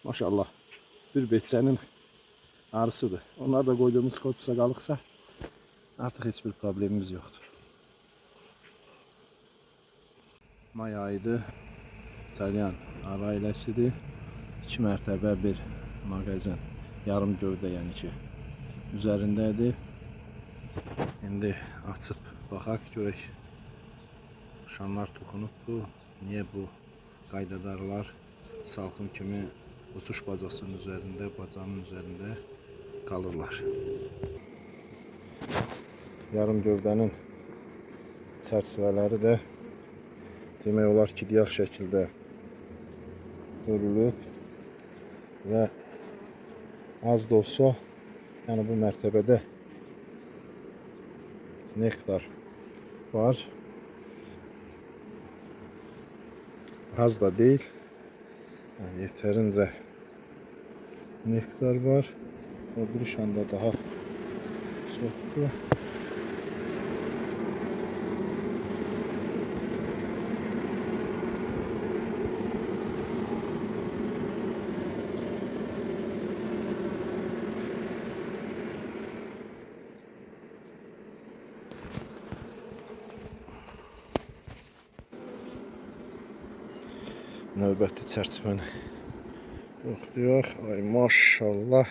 Maşallah bir beçənin arısıdır. Onlar da koyduğumuz korpusa qalıqsa artıq heç bir problemimiz yoxdur. May ayıdır. İtalyan arı ailəsidir. 2 mərtəbə bir mağazin. Yarım gövdə yəni ki üzərindədir. İndi açıb baxaq görək. Şanlar toxunubdur. Niyə bu qaydadarlar salxım kimi uçuş bacasının üzərində, bacanın üzərində qalırlar. Yarım gövdənin çərçivələri də demək olar ki, ideal şəkildə örülüb və az da olsa, yəni bu mərtəbədə nektar var. Az da deyil. Yəni, yetərincə nektar var. O bir şanda daha çoxdur. Növbəti çərçivəni yoxlayaq. Ay maşallah.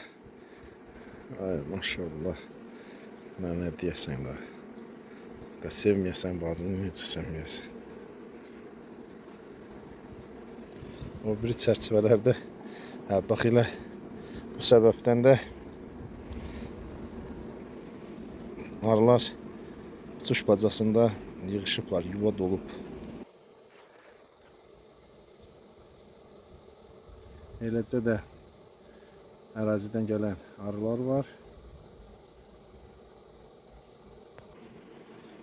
Ay maşallah. Mən nə deyəsən da. Da sevməyəsən barını necə sevməyəsən. O biri çərçivələrdə bax elə bu səbəbdən də arılar uçuş bacasında yığışıblar, yuva dolub. Eləcə də ərazidən gələn arılar var.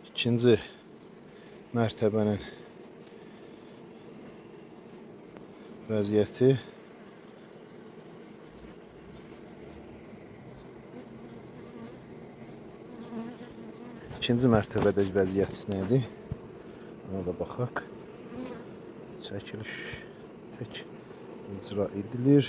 İkinci mərtəbənin vəziyyəti. İkinci mərtəbədə vəziyyət nədir? Ona da baxaq. Çəkiliş tək icra edilir.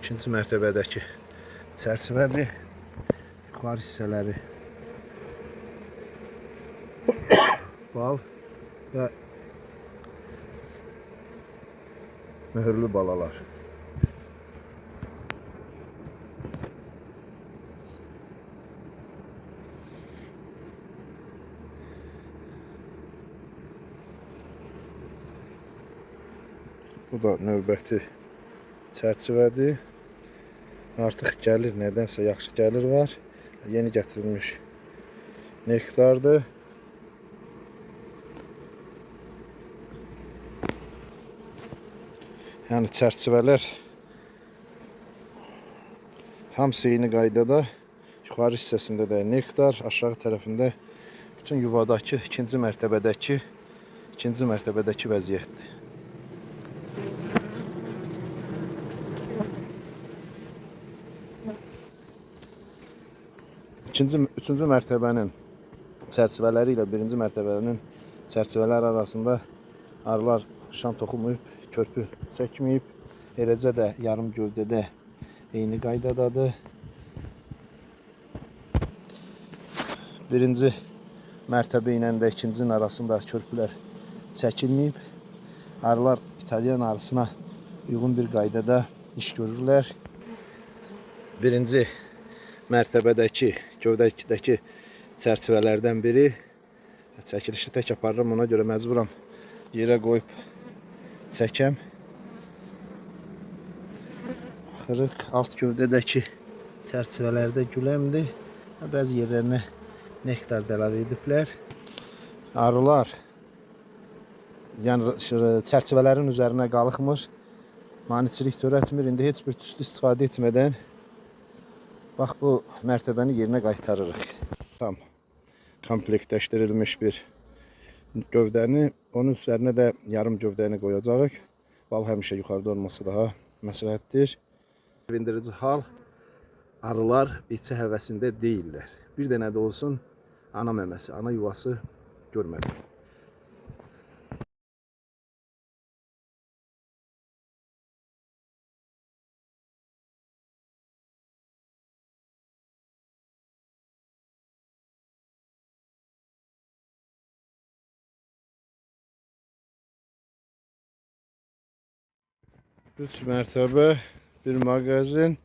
İkinci mərtəbədəki çərçivədir. Yuxarı hissələri bal və möhürlü balalar. Bu da növbəti çərçivədir. Artıq gəlir, nədənsə yaxşı gəlir var. Yeni gətirilmiş nektardır. Yəni çərçivələr hamısı eyni qaydada. Yuxarı hissəsində də nektar, aşağı tərəfində bütün yuvadakı ikinci mərtəbədəki vəziyyətdir. Üçüncü mərtəbənin çərçivələri ilə birinci mərtəbənin çərçivələri arasında arılar şan toxumayıb, körpü çəkməyib. Eləcə də yarım gövdədə eyni qaydadadır. Birinci mərtəbə ilə də ikincinin arasında körpülər çəkilməyib. Arılar İtalyan arısına uyğun bir qaydada iş görürlər. Birinci mərtəbədəki, gövdədəki çərçivələrdən biri. Çəkilişi tək aparıram, ona görə məcburam yerə qoyub çəkəm. Baxırıq, alt gövdədəki çərçivələrdə güləmdir. Bəzi yerlərinə nektar da əlavə ediblər. Arılar yəni çərçivələrin üzərinə qalıqmır. Maneçilik törətmir. İndi heç bir tüstü istifadə etmədən bax bu mərtəbəni yerinə qaytarırıq. Tam komplektləşdirilmiş bir gövdəni Onun üzərinə də yarım gövdəni qoyacağıq. Bal həmişə yuxarıda olması daha məsləhətdir. Sevindirici hal, arılar beçə həvəsində deyirlər. Bir dənə də olsun ana məməsi, ana yuvası görmədim. Üç mərtəbə bir mağazin.